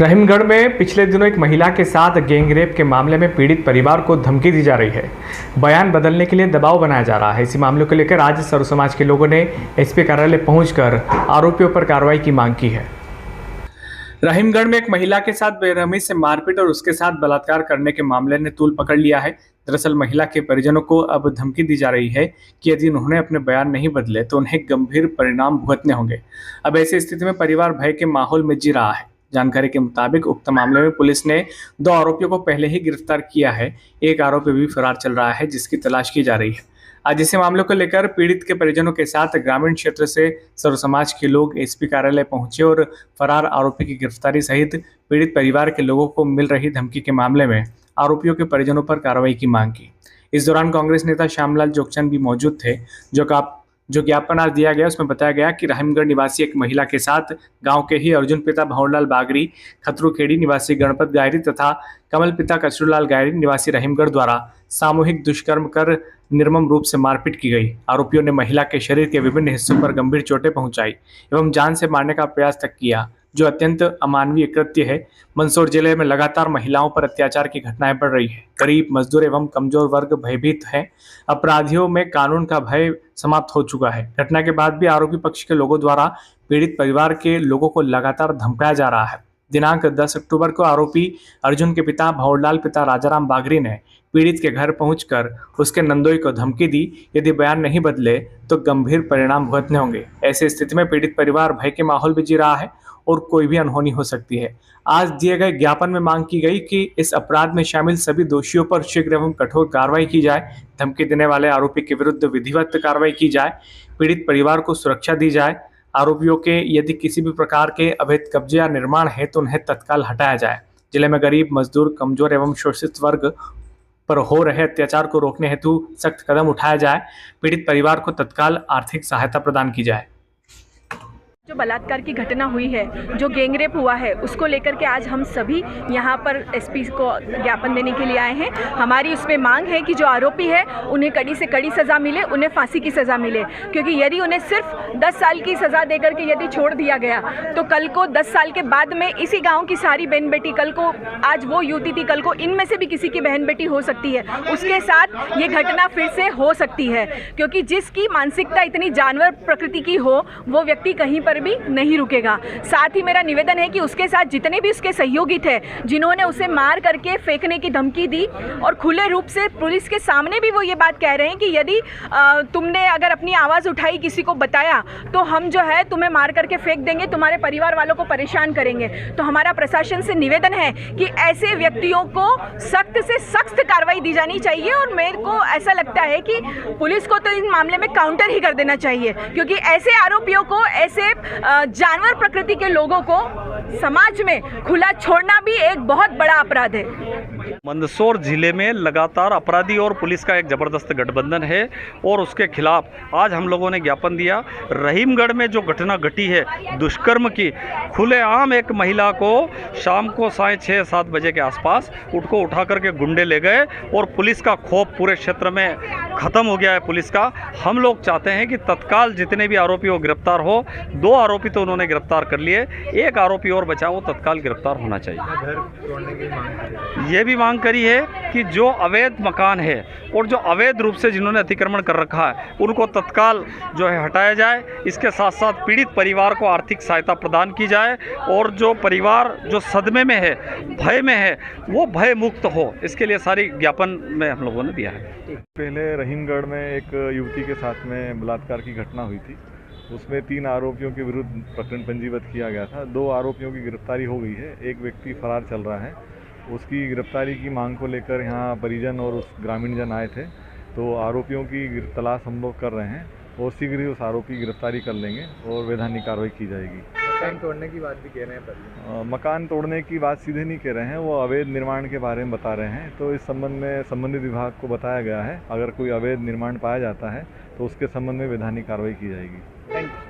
रहीमगढ़ में पिछले दिनों एक महिला के साथ गैंगरेप के मामले में पीड़ित परिवार को धमकी दी जा रही है। बयान बदलने के लिए दबाव बनाया जा रहा है। इसी मामले को लेकर आज सर्व समाज के लोगों ने एसपी कार्यालय पहुंचकर आरोपियों पर कार्रवाई की मांग की है। रहीमगढ़ में एक महिला के साथ बेरहमी से मारपीट और उसके साथ बलात्कार करने के मामले ने तूल पकड़ लिया है। दरअसल महिला के परिजनों को अब धमकी दी जा रही है कि यदि उन्होंने अपने बयान नहीं बदले तो उन्हें गंभीर परिणाम भुगतने होंगे। अब ऐसी स्थिति में परिवार भय के माहौल में जी रहा है। जानकारी के मुताबिक उक्त मामले में पुलिस ने 2 आरोपियों को पहले ही गिरफ्तार किया है। एक आरोपी भी फरार चल रहा है, जिसकी तलाश की जा रही है। आज इसी मामले को लेकर पीड़ित के परिजनों के साथ ग्रामीण क्षेत्र से सर्व समाज के लोग एसपी कार्यालय पहुंचे और फरार आरोपी की गिरफ्तारी सहित पीड़ित परिवार के लोगों को मिल रही धमकी के मामले में आरोपियों के परिजनों पर कार्रवाई की मांग की। इस दौरान कांग्रेस नेता श्यामलाल जोगचंद भी मौजूद थे। जो ज्ञापन आज दिया गया उसमें बताया गया कि रहीमगढ़ निवासी एक महिला के साथ गांव के ही अर्जुन पिता भंवरलाल बागरी, खतरूखेड़ी निवासी गणपत गायरी तथा कमल पिता कचरूलाल गायरी निवासी रहीमगढ़ द्वारा सामूहिक दुष्कर्म कर निर्मम रूप से मारपीट की गई। आरोपियों ने महिला के शरीर के विभिन्न हिस्सों पर गंभीर चोटें पहुंचाई एवं जान से मारने का प्रयास तक किया, जो अत्यंत अमानवीय कृत्य है। मंदसौर जिले में लगातार महिलाओं पर अत्याचार की घटनाएं बढ़ रही है। गरीब, मजदूर एवं कमजोर वर्ग भयभीत है। अपराधियों में कानून का भय समाप्त हो चुका है। घटना के बाद भी आरोपी पक्ष के लोगों द्वारा पीड़ित परिवार के लोगों को लगातार धमकाया जा रहा है। दिनांक 10 अक्टूबर को आरोपी अर्जुन के पिता भंवरलाल पिता राजाराम बागरी ने पीड़ित के घर पहुंचकर उसके नंदोई को धमकी दी, यदि बयान नहीं बदले तो गंभीर परिणाम भुगतने होंगे। ऐसी स्थिति में पीड़ित परिवार भय के माहौल में जी रहा है और कोई भी अनहोनी हो सकती है। आज दिए गए ज्ञापन में मांग की गई कि इस अपराध में शामिल सभी दोषियों पर शीघ्र एवं कठोर कार्रवाई की जाए। धमकी देने वाले आरोपी के विरुद्ध विधिवत कार्रवाई की जाए। पीड़ित परिवार को सुरक्षा दी जाए। आरोपियों के यदि किसी भी प्रकार के अवैध कब्जे या निर्माण है तो उन्हें तत्काल हटाया जाए। जिले में गरीब, मजदूर, कमजोर एवं शोषित वर्ग पर हो रहे अत्याचार को रोकने हेतु सख्त कदम उठाया जाए। पीड़ित परिवार को तत्काल आर्थिक सहायता प्रदान की जाए। जो बलात्कार की घटना हुई है, जो गैंगरेप हुआ है, उसको लेकर के आज हम सभी यहाँ पर एसपी को ज्ञापन देने के लिए आए हैं। हमारी उसमें मांग है कि जो आरोपी है उन्हें कड़ी से कड़ी सज़ा मिले, उन्हें फांसी की सज़ा मिले, क्योंकि यदि उन्हें सिर्फ 10 साल की सज़ा देकर के यदि छोड़ दिया गया तो कल को 10 साल के बाद में इसी गाँव की सारी बहन बेटी, कल को आज वो युवती थी, कल को इनमें से भी किसी की बहन बेटी हो सकती है, उसके साथ ये घटना फिर से हो सकती है। क्योंकि जिसकी मानसिकता इतनी जानवर प्रकृति की हो वो व्यक्ति कहीं पर भी नहीं रुकेगा। साथ ही मेरा निवेदन है कि उसके साथ जितने भी उसके सहयोगी थे, जिन्होंने उसे मार करके फेंकने की धमकी दी और खुले रूप से पुलिस के सामने भी वो ये बात कह रहे हैं कि यदि तुमने अगर अपनी आवाज़ उठाई, किसी को बताया, तो हम जो है तुम्हें मार करके फेंक देंगे, तुम्हारे परिवार वालों को परेशान करेंगे। तो हमारा प्रशासन से निवेदन है कि ऐसे व्यक्तियों को सख्त से सख्त कार्रवाई दी जानी चाहिए। और मेरे को ऐसा लगता है कि पुलिस को तो इन मामले में काउंटर ही कर देना चाहिए, क्योंकि ऐसे आरोपियों को, ऐसे जानवर प्रकृति के लोगों को समाज में खुला छोड़ना भी एक बहुत बड़ा अपराध है। मंदसौर जिले में लगातार अपराधी और पुलिस का एक जबरदस्त गठबंधन है और उसके खिलाफ आज हम लोगों ने ज्ञापन दिया। रहीमगढ़ में जो घटना घटी है दुष्कर्म की, खुलेआम एक महिला को शाम को 6:30-7 बजे के आसपास उसको उठा करके गुंडे ले गए और पुलिस का खौफ पूरे क्षेत्र में ख़त्म हो गया है। पुलिस का हम लोग चाहते हैं कि तत्काल जितने भी आरोपी वो गिरफ्तार हो। 2 आरोपी तो उन्होंने गिरफ्तार कर लिए, एक आरोपी और बचा, वो तत्काल गिरफ्तार होना चाहिए। ये भी मांग करी है कि जो अवैध मकान है और जो अवैध रूप से जिन्होंने अतिक्रमण कर रखा है उनको तत्काल जो है हटाया जाए। इसके साथ साथ पीड़ित परिवार को आर्थिक सहायता प्रदान की जाए और जो परिवार जो सदमे में है, भय में है, वो भय मुक्त हो। इसके लिए सारी ज्ञापन में हम लोगों ने दिया है। पहले रहीमगढ़ में एक युवती के साथ में बलात्कार की घटना हुई थी। उसमें 3 आरोपियों के विरुद्ध प्रकरण पंजीबद्ध किया गया था। 2 आरोपियों की गिरफ्तारी हो गई है। एक व्यक्ति फरार चल रहा है। उसकी गिरफ्तारी की मांग को लेकर यहाँ परिजन और उस ग्रामीण जन आए थे, तो आरोपियों की तलाश हम लोग कर रहे हैं और शीघ्र ही उस आरोपी की गिरफ्तारी कर लेंगे और वैधानिक कार्रवाई की जाएगी। मकान तोड़ने की बात भी कह रहे हैं परिजन। मकान तोड़ने की बात सीधे नहीं कह रहे हैं, वो अवैध निर्माण के बारे में बता रहे हैं। तो इस संबंध में संबंधित विभाग को बताया गया है, अगर कोई अवैध निर्माण पाया जाता है तो उसके संबंध में वैधानिक कार्रवाई की जाएगी। Thank you.